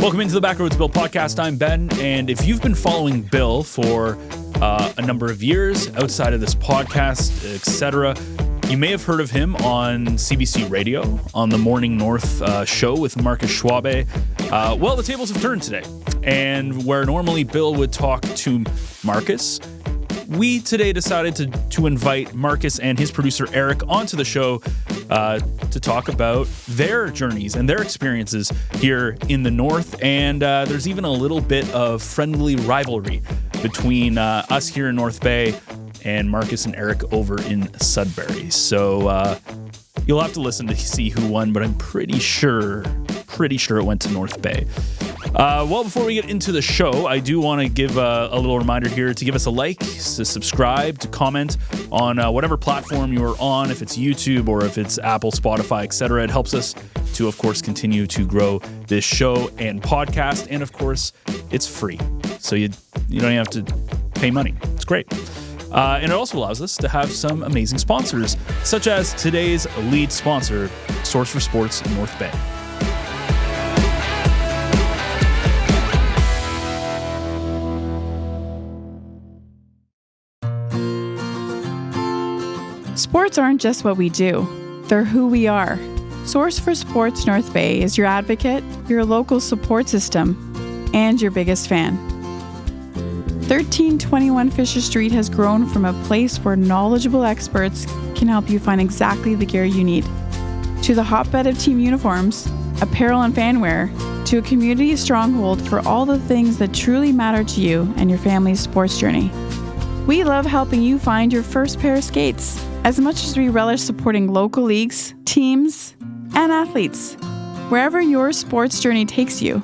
Welcome into the Backroads Bill podcast. I'm Ben, and if you've been following Bill for a number of years outside of this podcast, etc., you may have heard of him on CBC Radio on the Morning North show with Markus Schwabe. Well, the tables have turned today, and where normally Bill would talk to Markus, we today decided to invite Markus and his producer Erik onto the show to talk about their journeys and their experiences here in the North. And there's even a little bit of friendly rivalry between us here in North Bay and Markus and Erik over in Sudbury. So you'll have to listen to see who won, but I'm pretty sure it went to North Bay. Well, before we get into the show, I do want to give a little reminder here to give us a like, to subscribe, to comment on whatever platform you're on, if it's YouTube or if it's Apple, Spotify, etc. It helps us to, of course, continue to grow this show and podcast. And, of course, it's free, so you don't have to pay money. It's great. And it also allows us to have some amazing sponsors, such as today's lead sponsor, Source for Sports in North Bay. Sports aren't just what we do, they're who we are. Source for Sports North Bay is your advocate, your local support system, and your biggest fan. 1321 Fisher Street has grown from a place where knowledgeable experts can help you find exactly the gear you need, to the hotbed of team uniforms, apparel and fanwear, to a community stronghold for all the things that truly matter to you and your family's sports journey. We love helping you find your first pair of skates, as much as we relish supporting local leagues, teams, and athletes. Wherever your sports journey takes you,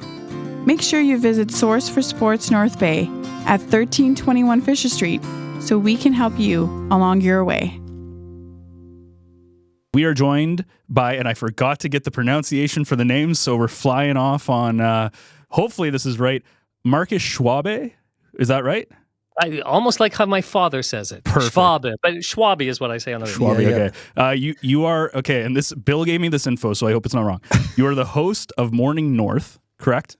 make sure you visit Source for Sports North Bay at 1321 Fisher Street so we can help you along your way. We are joined by, and I forgot to get the pronunciation for the names, so we're flying off on, hopefully this is right, Markus Schwabe. Is that right? I almost like how my father says it. Perfect. Schwabe, but Schwabe is what I say on the radio. Schwabe, okay. You are, okay, and this, Bill gave me this info, so I hope it's not wrong. You are the host of Morning North, correct?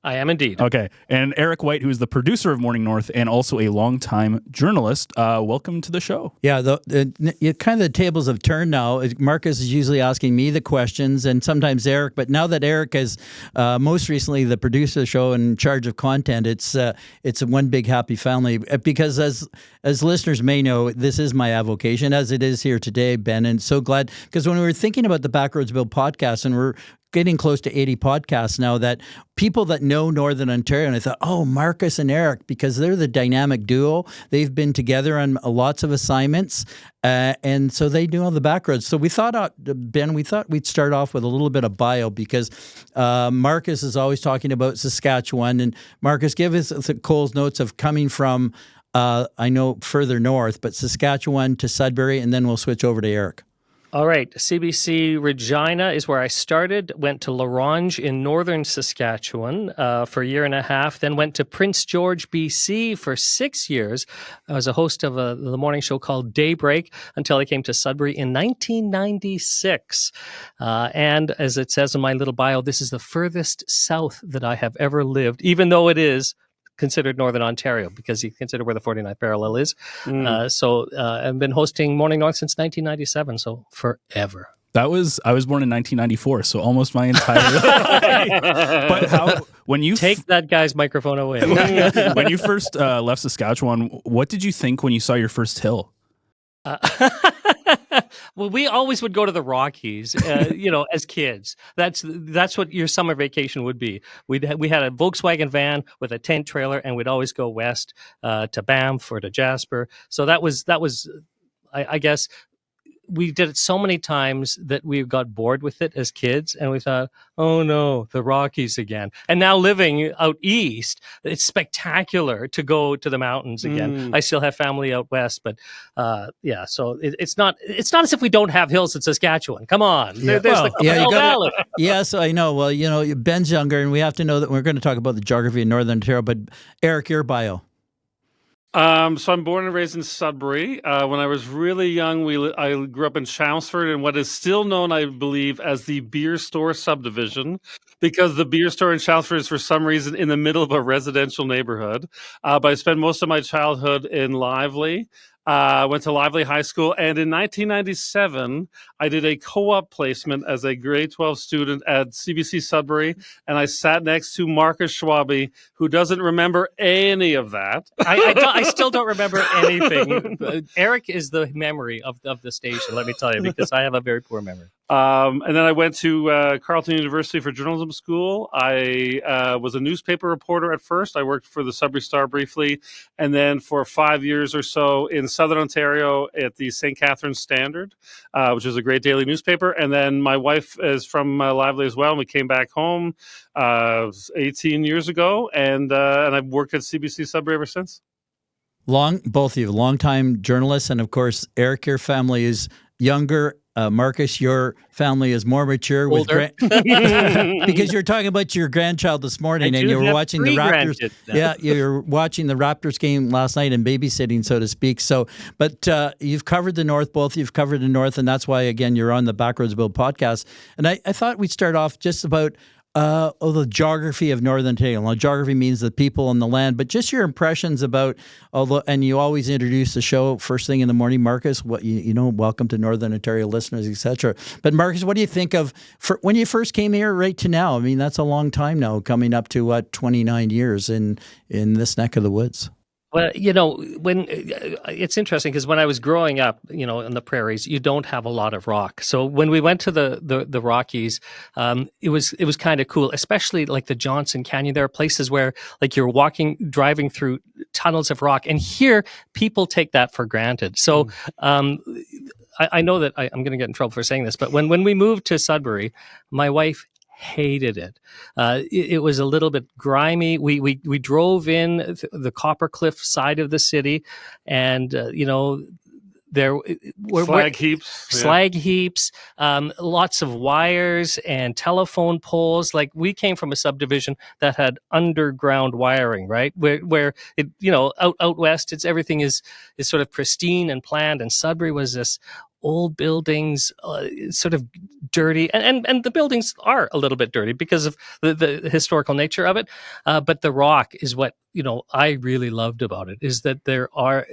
I am indeed. Okay. And Erik White, who is the producer of Morning North and also a longtime journalist, welcome to the show. Yeah, kind of the tables have turned now. Markus is usually asking me the questions and sometimes Erik, but now that Erik is most recently the producer of the show and in charge of content, it's a one big happy family. Because as listeners may know, this is my avocation, as it is here today, Ben, and so glad, because when we were thinking about the Backroads Bill podcast, and we're getting close to 80 podcasts now, that people that know Northern Ontario, and I thought, oh, Markus and Erik, because they're the dynamic duo. They've been together on lots of assignments, and so they do all the Backroads. So we thought, Ben, we'd start off with a little bit of bio, because Markus is always talking about Saskatchewan. And Markus, give us Cole's notes of coming from, I know, further north, but Saskatchewan to Sudbury, and then we'll switch over to Erik. All right. CBC Regina is where I started. Went to La Ronge in northern Saskatchewan for a year and a half. Then went to Prince George, BC for 6 years. I was a host of the morning show called Daybreak until I came to Sudbury in 1996. And as it says in my little bio, this is the furthest south that I have ever lived, even though it is considered Northern Ontario, because you consider where the 49th parallel is. So I've been hosting Morning North since 1997, so forever. I was born in 1994, so almost my entire life. But when you take that guy's microphone away. When you first left Saskatchewan, what did you think when you saw your first hill? Well, we always would go to the Rockies, as kids. That's what your summer vacation would be. We had a Volkswagen van with a tent trailer, and we'd always go west to Banff or to Jasper. So that was, I guess, we did it so many times that we got bored with it as kids, and we thought, oh no, the Rockies again. And now living out east, it's spectacular to go to the mountains again. I still have family out west, but so it's not as if we don't have hills in Saskatchewan. Come on. Yeah. There's Valley. Yes, I know. Well, Ben's younger, and we have to know that we're going to talk about the geography in Northern Ontario, but Erik, your bio. So I'm born and raised in Sudbury. When I was really young, I grew up in Chelmsford in what is still known, I believe, as the beer store subdivision, because the beer store in Chelmsford is for some reason in the middle of a residential neighborhood. But I spent most of my childhood in Lively. Went to Lively High School, and in 1997, I did a co-op placement as a grade 12 student at CBC Sudbury, and I sat next to Markus Schwabe, who doesn't remember any of that. I still don't remember anything. Erik is the memory of the station, let me tell you, because I have a very poor memory. And then I went to Carleton University for journalism school. I was a newspaper reporter at first. I worked for the Sudbury Star briefly, and then for 5 years or so in Southern Ontario at the St. Catharines Standard, which is a great daily newspaper. And then my wife is from Lively as well, and we came back home 18 years ago, and I've worked at CBC Sudbury ever since. Both of you, long-time journalists, and of course, Erik, your family is younger. Markus, your family is more mature. Older. Because you're talking about your grandchild this morning, and you were watching the Raptors. Yeah, you were watching the Raptors game last night and babysitting, so to speak. So, but you've covered the North, both you've covered the North, and that's why, again, you're on the Backroads Bill podcast. And I thought we'd start off just about the geography of Northern Ontario. Well, geography means the people and the land, but just your impressions about, and you always introduce the show first thing in the morning, Markus, what welcome to Northern Ontario listeners, etc. But Markus, what do you think of when you first came here right to now? I mean, that's a long time now, coming up to 29 years in this neck of the woods. Well, when it's interesting because when I was growing up, in the prairies, you don't have a lot of rock. So when we went to the Rockies, it was kind of cool, especially like the Johnson Canyon. There are places where like you're driving through tunnels of rock, and here people take that for granted. So I know that I'm going to get in trouble for saying this, but when we moved to Sudbury, my wife hated it. It was a little bit grimy. We drove in the Copper Cliff side of the city, and there were slag heaps, lots of wires and telephone poles. Like we came from a subdivision that had underground wiring, right? Where it, out west, everything is sort of pristine and planned, and Sudbury was this old buildings, sort of dirty, and the buildings are a little bit dirty because of the historical nature of it. But the rock is what I really loved about it, is that there are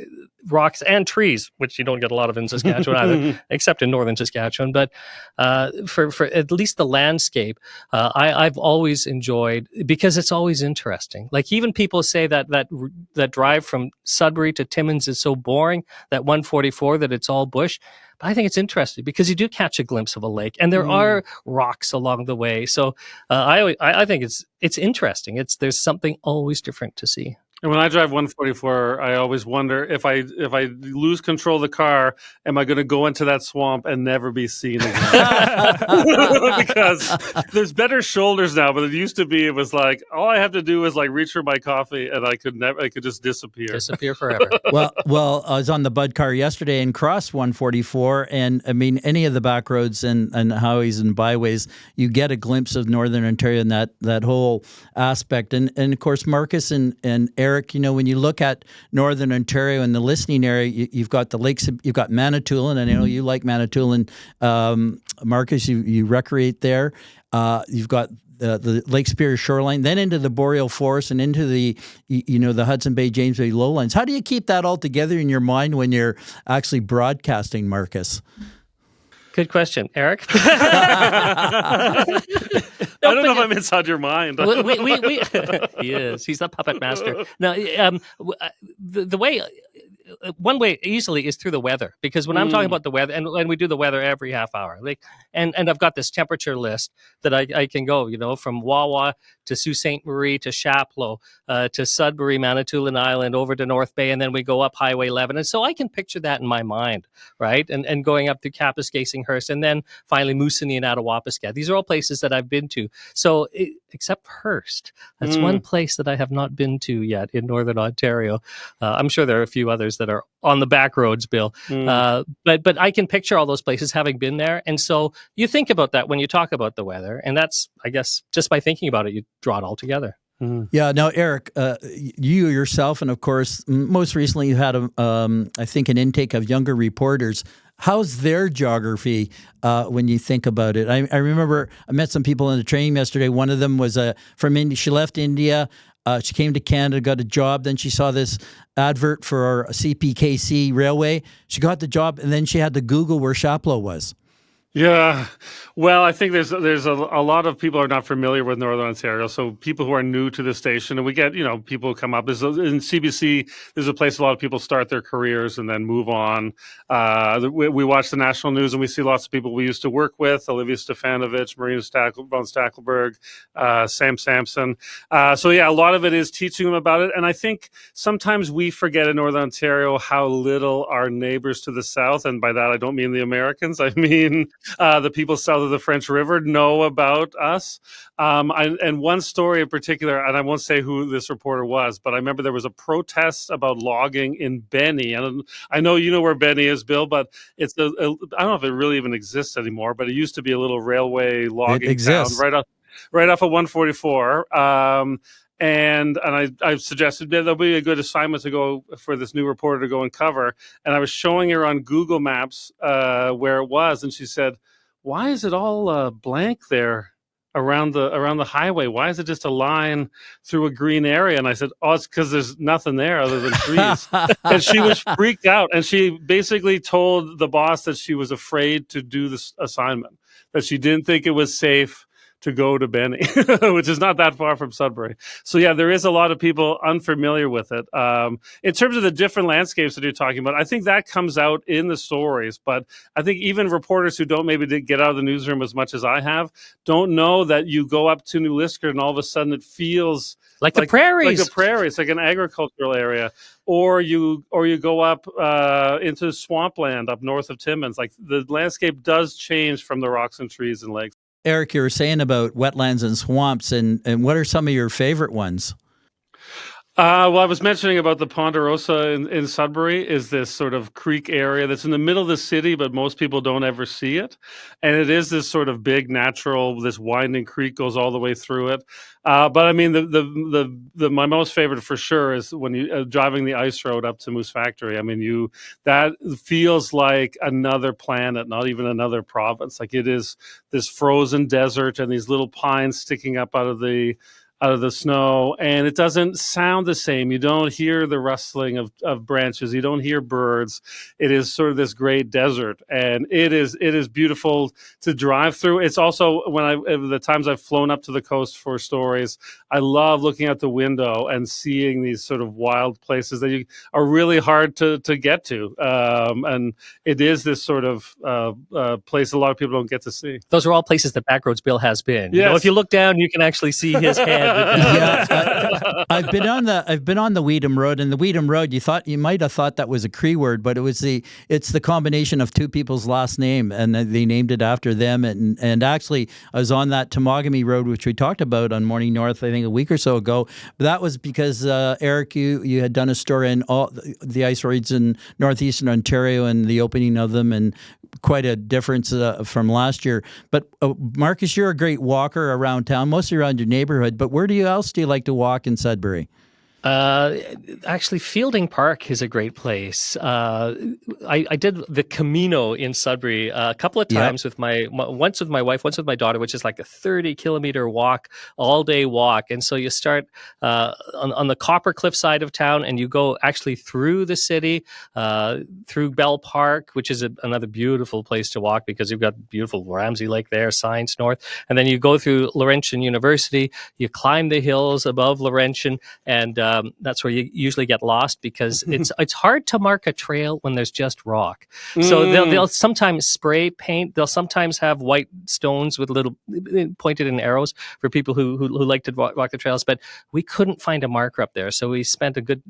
rocks and trees, which you don't get a lot of in Saskatchewan either, except in northern Saskatchewan. But for at least the landscape, I've always enjoyed, because it's always interesting. Like even people say that drive from Sudbury to Timmins is so boring, that 144, that it's all bush. But I think it's interesting because you do catch a glimpse of a lake, and there are rocks along the way. So I think it's interesting. There's something always different to see. And when I drive 144, I always wonder if I lose control of the car, am I going to go into that swamp and never be seen again? Because there's better shoulders now, but it used to be, it was like all I have to do is like reach for my coffee, and I could just disappear forever. Well, I was on the Bud car yesterday and crossed 144, and I mean any of the back roads and highways and byways, you get a glimpse of Northern Ontario and that whole aspect. And of course, Markus and Erik, when you look at Northern Ontario and the listening area, you've got the lakes, you've got Manitoulin, and I know you like Manitoulin. Markus, you recreate there. You've got the Lake Superior shoreline, then into the boreal forest and into the Hudson Bay, James Bay lowlands. How do you keep that all together in your mind when you're actually broadcasting, Markus? Good question, Erik. I don't know if I'm inside your mind. He is. He's the puppet master. Now, the way. One way easily is through the weather, because when I'm talking about the weather, and we do the weather every half hour, and I've got this temperature list that I can go, from Wawa to Sault Ste. Marie to Chapleau to Sudbury, Manitoulin Island, over to North Bay, and then we go up Highway 11. And so I can picture that in my mind, right? And going up to Kapuskasing-Hearst, and then finally Moosonee and Attawapiskat. These are all places that I've been to. So except Hearst, that's one place that I have not been to yet in Northern Ontario. I'm sure there are a few others that are on the back roads, Bill. But I can picture all those places having been there. And so you think about that when you talk about the weather. And that's, I guess, just by thinking about it, you draw it all together. Yeah. Now, Erik, you yourself, and of course, most recently, you had I think, an intake of younger reporters. How's their geography when you think about it? I remember I met some people in the training yesterday. One of them was from India. She left India. She came to Canada, got a job. Then she saw this advert for a CPKC railway. She got the job, and then she had to Google where Chapleau was. Yeah, well, I think there's a lot of people are not familiar with Northern Ontario. So people who are new to the station, and we get people who come up. In CBC, there's a place a lot of people start their careers and then move on. We watch the national news and we see lots of people we used to work with: Olivia Stefanovic, Marina von Stackelberg, Sam Sampson. So yeah, a lot of it is teaching them about it. And I think sometimes we forget in Northern Ontario how little our neighbors to the south, and by that I don't mean the Americans, I mean the people south of the French River, know about us. And one story in particular, and I won't say who this reporter was, but I remember there was a protest about logging in Benny. And I know you know where Benny is, Bill, but it's I don't know if it really even exists anymore, but it used to be a little railway logging town right off of 144. And I suggested that'll be a good assignment to go for this new reporter to go and cover. And I was showing her on Google Maps where it was, and she said, "Why is it all blank there around the highway? Why is it just a line through a green area?" And I said, "Oh, it's because there's nothing there other than trees." And she was freaked out, and she basically told the boss that she was afraid to do this assignment, that she didn't think it was safe to go to Benny, which is not that far from Sudbury. So yeah, there is a lot of people unfamiliar with it. In terms of the different landscapes that you're talking about, I think that comes out in the stories. But I think even reporters who don't maybe get out of the newsroom as much as I have don't know that you go up to New Liskeard and all of a sudden it feels like the prairies. Like a prairie. It's like an agricultural area. Or you go up into swampland up north of Timmins. Like the landscape does change from the rocks and trees and lakes. Erik, you were saying about wetlands and swamps, and what are some of your favorite ones? Well, I was mentioning about the Ponderosa in Sudbury is this sort of creek area that's in the middle of the city, but most people don't ever see it. And it is this sort of big natural, this winding creek goes all the way through it. But I mean, my most favorite for sure is when you driving the ice road up to Moose Factory. I mean, that feels like another planet, not even another province. Like it is this frozen desert and these little pines sticking up out of the snow, and it doesn't sound the same. You don't hear the rustling of branches. You don't hear birds. It is sort of this great desert, and it is beautiful to drive through. It's also the times I've flown up to the coast for stories, I love looking out the window and seeing these sort of wild places that are really hard to get to. And it is this sort of place a lot of people don't get to see. Those are all places that Backroads Bill has been. Yes. If you look down, you can actually see his head. I've been on the Weedham Road, and the Weedham Road. You might have thought that was a Cree word, but it's the combination of two people's last name, and they named it after them. And actually, I was on that Temagami Road, which we talked about on Morning North, I think a week or so ago. But that was because Erik, you had done a story in all the ice roads in northeastern Ontario and the opening of them, and quite a difference from last year. But Markus, you're a great walker around town, mostly around your neighborhood. But where else do you like to walk in Sudbury? Actually, Fielding Park is a great place. I did the Camino in Sudbury a couple of times once with my wife, once with my daughter, which is like a 30-kilometer walk, all-day walk. And so you start on the Copper Cliff side of town, and you go actually through the city, through Bell Park, which is another beautiful place to walk because you've got beautiful Ramsey Lake there, Science North. And then you go through Laurentian University, you climb the hills above Laurentian, and that's where you usually get lost because it's hard to mark a trail when there's just rock. So they'll sometimes spray paint. They'll sometimes have white stones with little pointed in arrows for people who like to walk the trails. But we couldn't find a marker up there, so we spent a good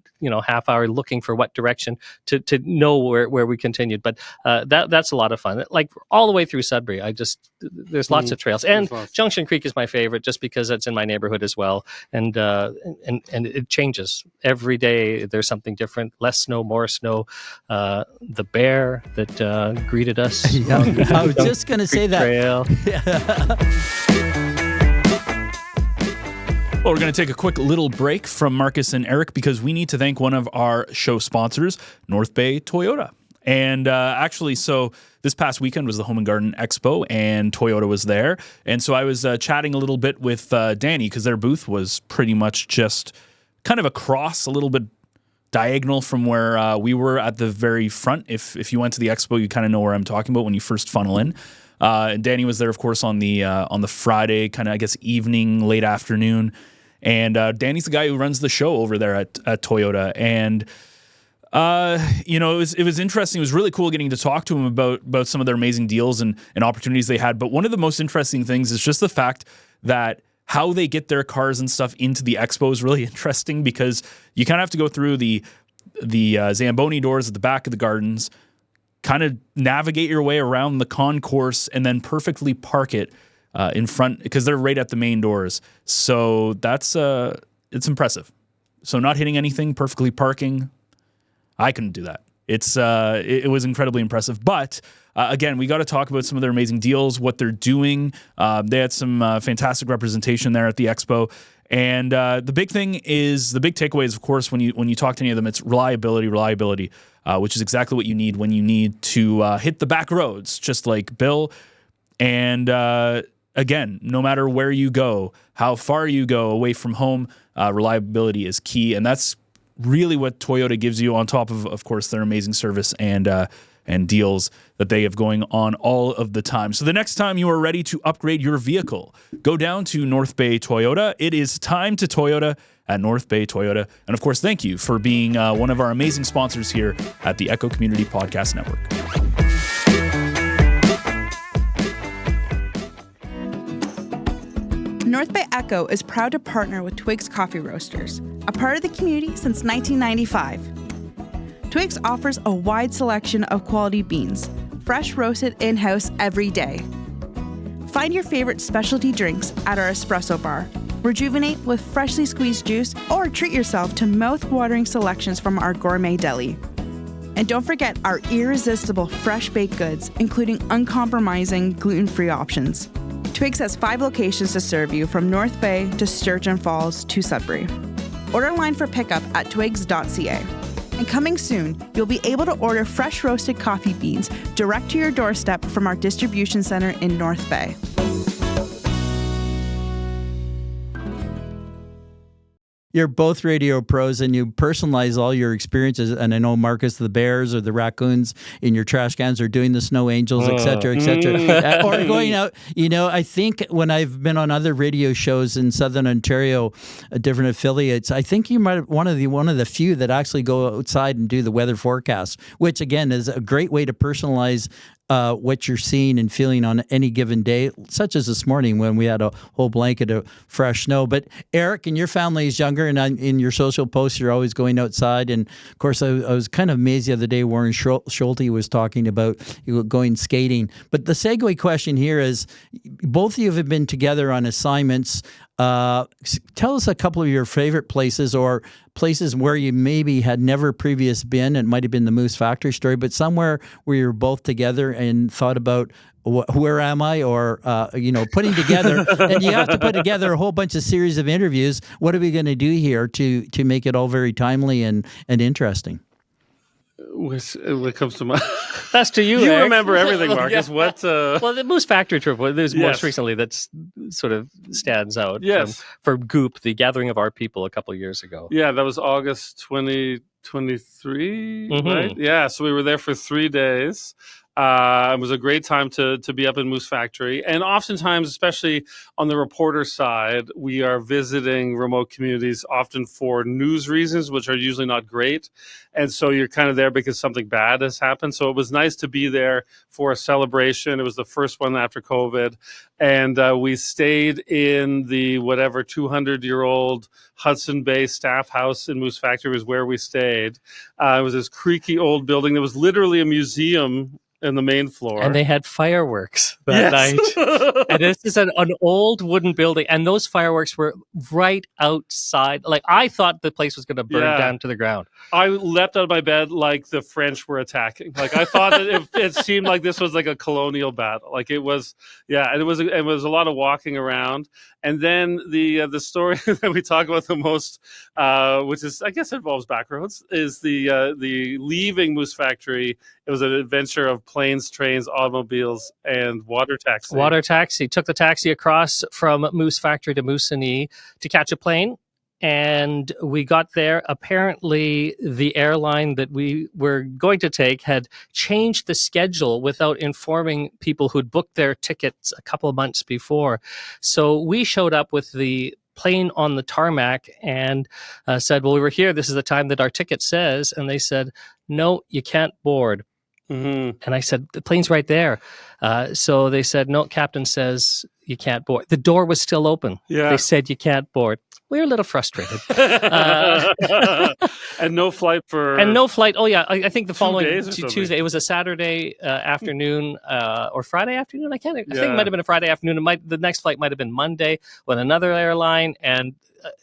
half hour looking for what direction to know where we continued. But that's a lot of fun. Like all the way through Sudbury, there's lots of trails, and Junction Creek is my favorite just because it's in my neighborhood as well, and it changes every day. There's something different. Less snow, more snow. The bear that greeted us. I was just going to say that. Well, we're going to take a quick little break from Markus and Erik because we need to thank one of our show sponsors, North Bay Toyota. And actually, so this past weekend was the Home and Garden Expo, and Toyota was there. And so I was chatting a little bit with Danny because their booth was pretty much just kind of across, a little bit diagonal from where we were at the very front. If you went to the expo, you kind of know where I'm talking about when you first funnel in. And Danny was there, of course, on the Friday, kind of, I guess, evening, late afternoon. And Danny's the guy who runs the show over there at Toyota. And it was interesting. It was really cool getting to talk to him about some of their amazing deals and opportunities they had. But one of the most interesting things is just the fact that how they get their cars and stuff into the expo is really interesting, because you kind of have to go through the Zamboni doors at the back of the gardens, kind of navigate your way around the concourse, and then perfectly park it in front, because they're right at the main doors. So that's it's impressive. So not hitting anything, perfectly parking. I couldn't do that. It was incredibly impressive. But again, we got to talk about some of their amazing deals, what they're doing. They had some fantastic representation there at the expo. And the big takeaway is, of course, when you talk to any of them, it's reliability, which is exactly what you need when you need to hit the back roads, just like Bill. And again, no matter where you go, how far you go away from home, reliability is key. And that's really what Toyota gives you, on top of course, their amazing service and deals that they have going on all of the time. So the next time you are ready to upgrade your vehicle, go down to North Bay Toyota. It is time to Toyota at North Bay Toyota. And of course, thank you for being one of our amazing sponsors here at the Echo Community Podcast Network. North Bay Echo is proud to partner with Twigs Coffee Roasters, a part of the community since 1995. Twigs offers a wide selection of quality beans, fresh roasted in-house every day. Find your favorite specialty drinks at our espresso bar, rejuvenate with freshly squeezed juice, or treat yourself to mouth-watering selections from our gourmet deli. And don't forget our irresistible fresh baked goods, including uncompromising gluten-free options. Twigs has 5 locations to serve you, from North Bay to Sturgeon Falls to Sudbury. Order online for pickup at twigs.ca. And coming soon, you'll be able to order fresh roasted coffee beans direct to your doorstep from our distribution center in North Bay. You're both radio pros, and you personalize all your experiences. And I know, Markus, the bears or the raccoons in your trash cans, or doing the snow angels, et cetera, or going out. I think when I've been on other radio shows in Southern Ontario, different affiliates, I think you might have one of the few that actually go outside and do the weather forecast, which again is a great way to personalize what you're seeing and feeling on any given day, such as this morning when we had a whole blanket of fresh snow. But Erik, and your family is younger, and in your social posts, you're always going outside. And of course, I was kind of amazed the other day, Warren Schulte was talking about going skating. But the segue question here is, both of you have been together on assignments. Tell us a couple of your favorite places, or places where you maybe had never previous been. It might have been the Moose Factory story, but somewhere where you're both together and thought about, where am I? Or, putting together, and you have to put together a whole bunch of series of interviews. What are we going to do here to make it all very timely and interesting? What comes to mind? That's to you, You Erik. remember everything, Markus. Yeah. What? Well, the Moose Factory trip was Yes. most recently that's sort of stands out. Yes. For Goop, the Gathering of Our People a couple of years ago. Yeah, that was August 2023, right? Yeah, so we were there for 3 days. It was a great time to be up in Moose Factory. And oftentimes, especially on the reporter side, we are visiting remote communities, often for news reasons, which are usually not great. And so you're kind of there because something bad has happened. So it was nice to be there for a celebration. It was the first one after COVID. And we stayed in the 200-year-old Hudson Bay staff house in Moose Factory was where we stayed. It was this creaky old building. There was literally a museum in the main floor. And they had fireworks that night. And this is an old wooden building. And those fireworks were right outside. Like, I thought the place was going to burn down to the ground. I leapt out of my bed like the French were attacking. Like, I thought that it seemed like this was like a colonial battle. Like, it was, and it was a lot of walking around. And then the story that we talk about the most, which is, I guess, involves Backroads, is the leaving Moose Factory. It was an adventure of planes, trains, automobiles, and water taxi. Water taxi. Took the taxi across from Moose Factory to Moosonee to catch a plane. And we got there. Apparently, the airline that we were going to take had changed the schedule without informing people who'd booked their tickets a couple of months before. So we showed up with the plane on the tarmac and said, well, we were here. This is the time that our ticket says. And they said, no, you can't board. Mm-hmm. And I said, the plane's right there. So they said, no, captain says you can't board. The door was still open. Yeah. They said you can't board. We were a little frustrated. And no flight for... And no flight. Oh, yeah. I think the following Tuesday. It was a Saturday afternoon or Friday afternoon. I think it might have been a Friday afternoon. The next flight might have been Monday with another airline. And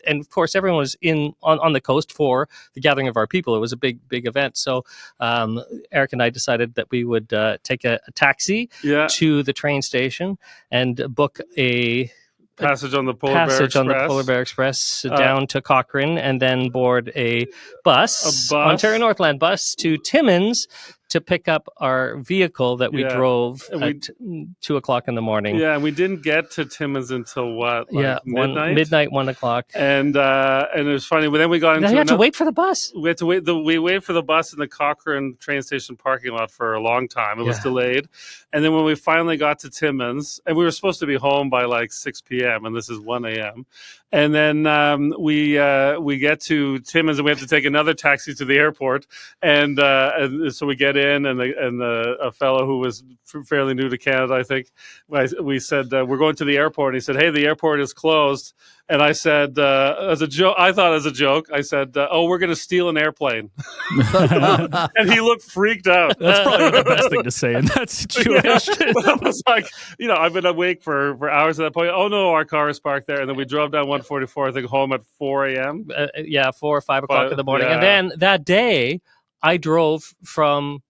of course, everyone was on the coast for the gathering of our people. It was a big event. So Eric and I decided that we would take a taxi to the train station and book a passage on the Polar Bear Express down to Cochrane, and then board a bus, Ontario Northland bus, to Timmins to pick up our vehicle that we drove at 2 o'clock in the morning. Yeah, and we didn't get to Timmins until what? Midnight? Midnight, 1 o'clock. And it was funny. But then we got into. We had to wait for the bus. We had to wait. We waited for the bus in the Cochrane train station parking lot for a long time. It was delayed. And then when we finally got to Timmins, and we were supposed to be home by like 6 p.m., and this is 1 a.m. And then we get to Timmins, and we have to take another taxi to the airport. And so we get in, and a fellow who was fairly new to Canada, I think, we said, we're going to the airport. And he said, hey, the airport is closed. And I said, as a joke, I said, oh, we're going to steal an airplane. And he looked freaked out. That's probably the best thing to say in that situation. I was like, I've been awake for hours at that point. Oh, no, our car is parked there. And then we drove down 144, I think, home at 4 a.m. 4 or 5 o'clock in the morning. Yeah. And then that day, I drove from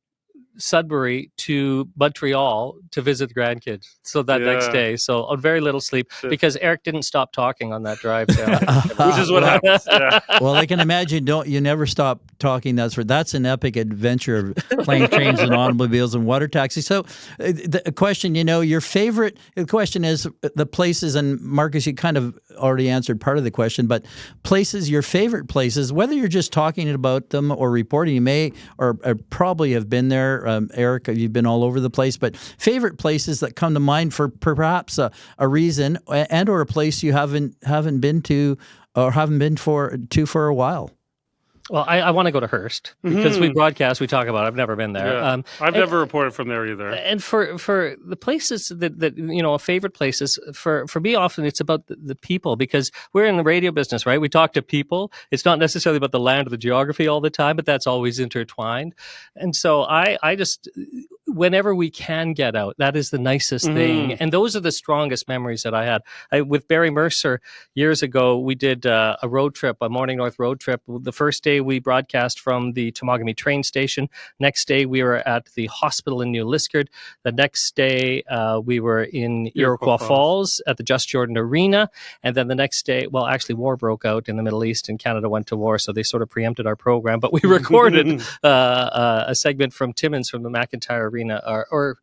Sudbury to Montreal to visit the grandkids. So that next day, so on very little sleep, because Eric didn't stop talking on that drive down, which is what happens. Yeah. Well, I can imagine. You never stop talking. That's an epic adventure of plane, trains, and automobiles and water taxis. So, the question, your favorite. The question is the places, and Markus, you kind of already answered part of the question, but places, your favorite places, whether you're just talking about them or reporting, you may or probably have been there. Eric, you've been all over the place, but favorite places that come to mind for perhaps a reason and or a place you haven't been to or haven't been for a while. Well, I want to go to Hearst because we broadcast, we talk about it. I've never been there. Yeah. I've never reported from there either. And for the places that favorite places, for me, often it's about the people, because we're in the radio business, right? We talk to people. It's not necessarily about the land or the geography all the time, but that's always intertwined. And so I just, whenever we can get out, that is the nicest thing. And those are the strongest memories that I had. With Barry Mercer years ago, we did a road trip, a Morning North road trip. The first day we broadcast from the Temagami train station. Next day we were at the hospital in New Liskeard. The next day we were in Iroquois Falls at the Just Jordan Arena. And then the next day, well, actually war broke out in the Middle East and Canada went to war, so they sort of preempted our program. But we recorded a segment from Timmins from the McIntyre Arena, or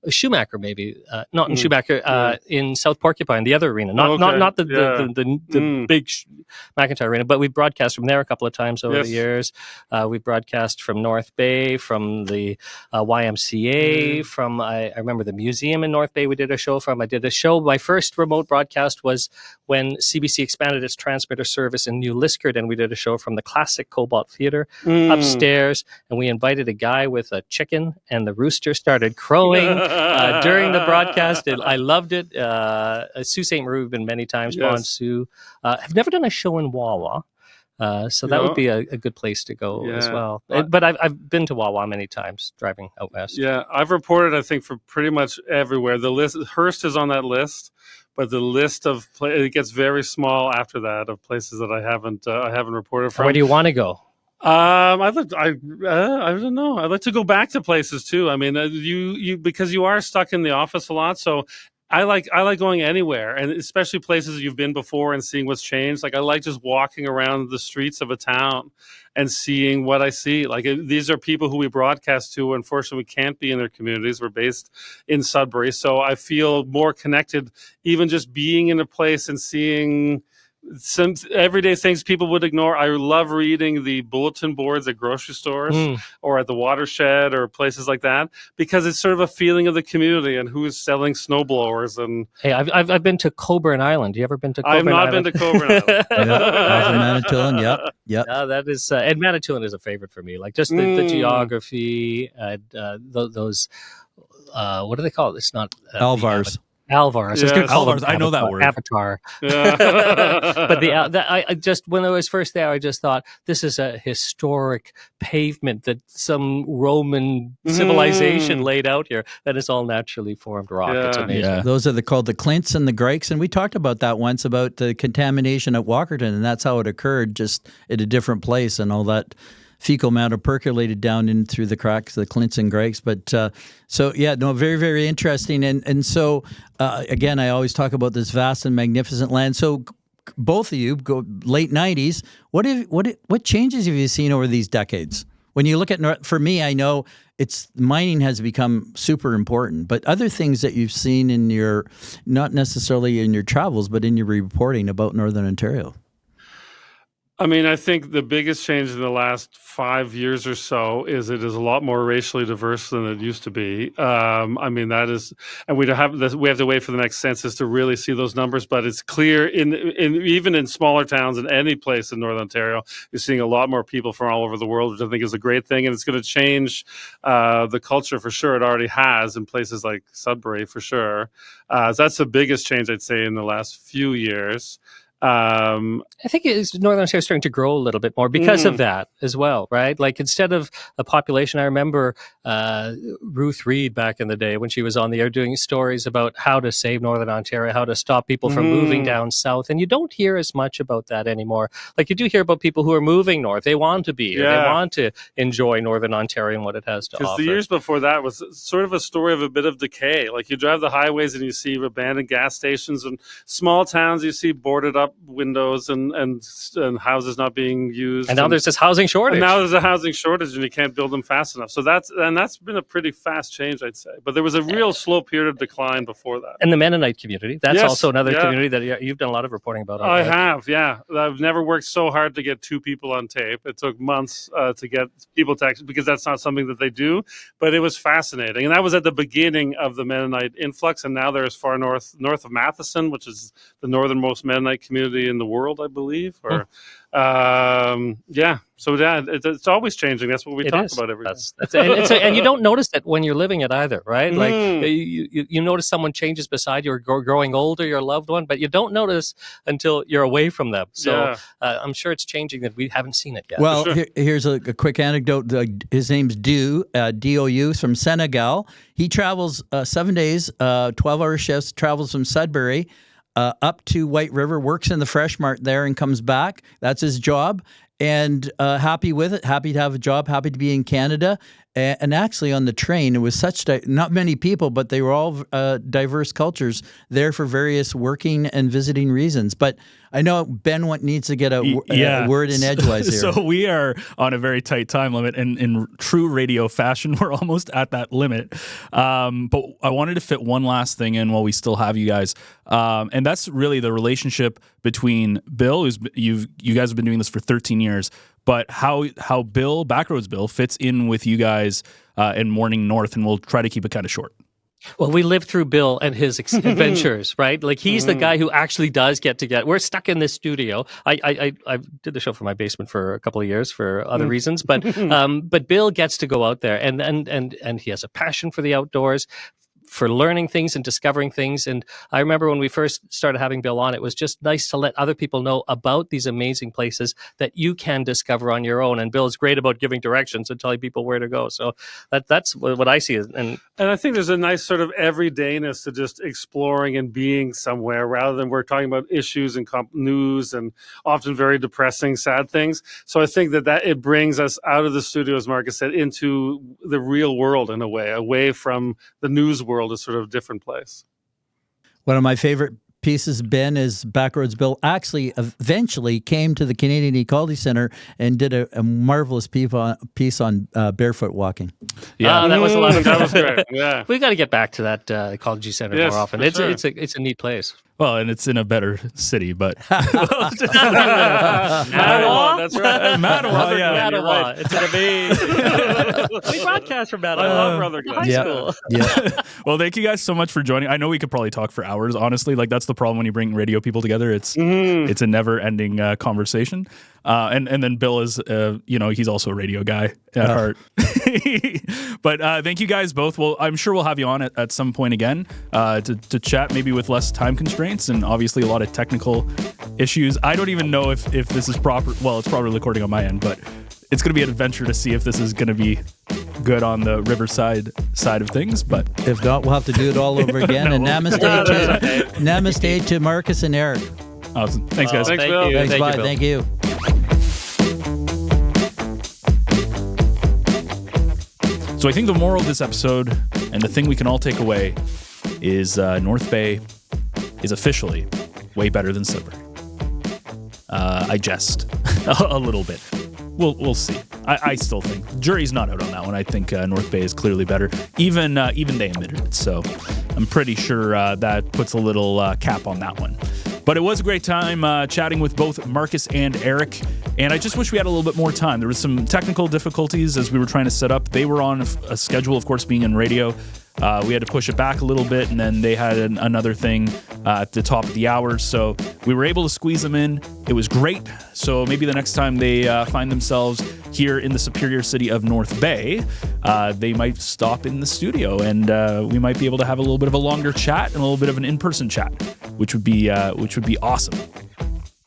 Schumacher, maybe not in Schumacher, in South Porcupine, the other arena, not the big McIntyre Arena, but we broadcast from there a couple of times over the years. We broadcast from North Bay, from the YMCA, from I remember the museum in North Bay. We did a show from. I did a show. My first remote broadcast was when CBC expanded its transmitter service in New Liskeard, and we did a show from the classic Cobalt Theatre upstairs, and we invited a guy with a chicken, and the rooster started crowing. During the broadcast, I loved it. Sault Ste. Marie, we've been many times. Bon Sue. I've never done a show in Wawa. So that would be a good place to go as well. But I've been to Wawa many times driving out west. Yeah, I've reported, I think, for pretty much everywhere. The list, Hearst is on that list, but the list of it gets very small after that of places that I haven't reported from. Where do you want to go? I don't know. I'd like to go back to places too. I mean, you because you are stuck in the office a lot, so I like going anywhere, and especially places you've been before and seeing what's changed. Like I like just walking around the streets of a town and seeing what I see. Like these are people who we broadcast to. Unfortunately, we can't be in their communities. We're based in Sudbury, so I feel more connected even just being in a place and seeing some everyday things people would ignore. I love reading the bulletin boards at grocery stores or at the watershed or places like that, because it's sort of a feeling of the community and who's selling snowblowers. And hey, I've been to Coburn Island. You ever been to Coburn Island? I've not been to Coburn Island. Off of Manitoulin, yep. Yeah, that is, and Manitoulin is a favorite for me. Like just the geography, those, what do they call it? It's not Alvars. Alvars. Yes. Alvars. I know that word. Avatar. Yeah. But I just, when I was first there, I just thought this is a historic pavement that some Roman civilization laid out here. That is all naturally formed rock. Yeah. It's amazing. Yeah. Those are called the Clints and the Grikes, and we talked about that once about the contamination at Walkerton, and that's how it occurred, just at a different place, and all that fecal matter percolated down in through the cracks, the Clints and Grikes. But very, very interesting. And so again, I always talk about this vast and magnificent land. So both of you go late 90s. What changes have you seen over these decades? When you look at for me, I know mining has become super important, but other things that you've seen in your, not necessarily in your travels, but in your reporting about Northern Ontario. I mean, I think the biggest change in the last 5 years or so is it is a lot more racially diverse than it used to be. I mean, that is, and we have to wait for the next census to really see those numbers. But it's clear in even in smaller towns in any place in Northern Ontario, you're seeing a lot more people from all over the world, which I think is a great thing, and it's going to change the culture for sure. It already has in places like Sudbury for sure. So that's the biggest change I'd say in the last few years. I think Northern Ontario is starting to grow a little bit more because of that as well, right? Like instead of a population, I remember Ruth Reed back in the day when she was on the air doing stories about how to save Northern Ontario, how to stop people from moving down south. And you don't hear as much about that anymore. Like you do hear about people who are moving north. They want to be here. They want to enjoy Northern Ontario and what it has to offer. Because the years before that was sort of a story of a bit of decay. Like you drive the highways and you see abandoned gas stations, and small towns you see boarded up windows and houses not being used. And now there's this housing shortage. And now there's a housing shortage, and you can't build them fast enough. So that's been a pretty fast change, I'd say. But there was a real slow period of decline before that. And the Mennonite community, that's also another community that you've done a lot of reporting about. I have, yeah. I've never worked so hard to get two people on tape. It took months to get people to actually, because that's not something that they do. But it was fascinating, and that was at the beginning of the Mennonite influx. And now they're as far north of Matheson, which is the northernmost Mennonite community in the world, I believe. Or it's always changing. That's what we talk about every day. And you don't notice it when you're living it either, right? Like you notice someone changes beside you or growing older, your loved one, but you don't notice until you're away from them. So I'm sure it's changing that we haven't seen it yet. Well, here's a quick anecdote. His name's D-O-U, from Senegal. He travels 7 days, 12-hour shifts, travels from Sudbury up to White River, works in the Fresh Mart there, and comes back. That's his job, and happy with it, happy to have a job, happy to be in Canada. And actually on the train, it was such not many people, but they were all diverse cultures there for various working and visiting reasons. But I know Ben needs to get a word in edgewise here. So we are on a very tight time limit, and in true radio fashion, we're almost at that limit. But I wanted to fit one last thing in while we still have you guys, and that's really the relationship between Bill, you guys have been doing this for 13 years, but how Backroads Bill fits in with you guys in Morning North, and we'll try to keep it kind of short. Well, we lived through Bill and his adventures, right? Like he's the guy who actually does get. We're stuck in this studio. I did the show from my basement for a couple of years for other reasons, but Bill gets to go out there and he has a passion for the outdoors. for learning things and discovering things. And I remember when we first started having Bill on, it was just nice to let other people know about these amazing places that you can discover on your own. And Bill is great about giving directions and telling people where to go. So that's what I see. And I think there's a nice sort of everydayness to just exploring and being somewhere, rather than we're talking about issues and news and often very depressing, sad things. So I think that it brings us out of the studio, as Markus said, into the real world in a way, away from the news world, a sort of different place. One of my favorite pieces, Ben, is Backroads Bill actually eventually came to the Canadian Ecology Centre and did a marvelous piece on barefoot walking. Yeah, that was a lot of fun. That was great. Yeah, we got to get back to that ecology center more often. It's a neat place. Well, and it's in a better city, but Mattawa, that's right. Mattawa, yeah. Mattawa. Right. It's an amazing. We broadcast from Mattawa. I love Rutherglen. High school. Yeah. Well, thank you guys so much for joining. I know we could probably talk for hours, honestly. Like, that's the problem when you bring radio people together. It's a never-ending conversation. And then Bill is, he's also a radio guy at heart. But thank you guys both. Well, I'm sure we'll have you on at some point again to chat, maybe with less time constraints and obviously a lot of technical issues. I don't even know if this is proper. Well, it's probably recording on my end, but it's going to be an adventure to see if this is going to be good on the Riverside side of things. But if not, we'll have to do it all over again. And namaste to Markus and Erik. Awesome. Thanks, guys. Thanks, Thank Bill. you. Thanks, Thank bye. you, Bill. Thank you. So I think the moral of this episode and the thing we can all take away is North Bay is officially way better than Sudbury. I jest a little bit. We'll see. I still think jury's not out on that one. I think North Bay is clearly better. Even they admitted it. So I'm pretty sure that puts a little cap on that one. But it was a great time chatting with both Markus and Erik. And I just wish we had a little bit more time. There was some technical difficulties as we were trying to set up. They were on a schedule, of course, being in radio. We had to push it back a little bit, and then they had another thing at the top of the hour. So we were able to squeeze them in. It was great. So maybe the next time they find themselves here in the superior city of North Bay, they might stop in the studio, and we might be able to have a little bit of a longer chat and a little bit of an in-person chat, which would be awesome.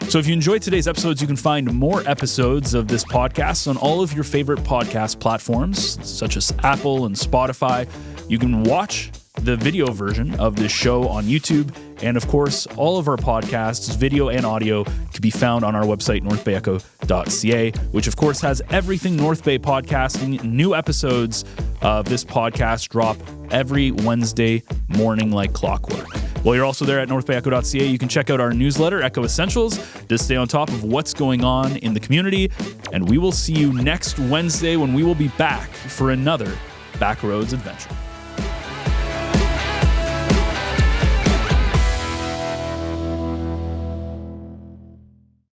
So if you enjoyed today's episodes, you can find more episodes of this podcast on all of your favorite podcast platforms, such as Apple and Spotify. You can watch the video version of this show on YouTube. And of course, all of our podcasts, video and audio, can be found on our website, NorthBayEcho.ca, which of course has everything North Bay podcasting. New episodes of this podcast drop every Wednesday morning like clockwork. While you're also there at NorthBayEcho.ca, you can check out our newsletter, Echo Essentials, to stay on top of what's going on in the community. And we will see you next Wednesday when we will be back for another Backroads adventure.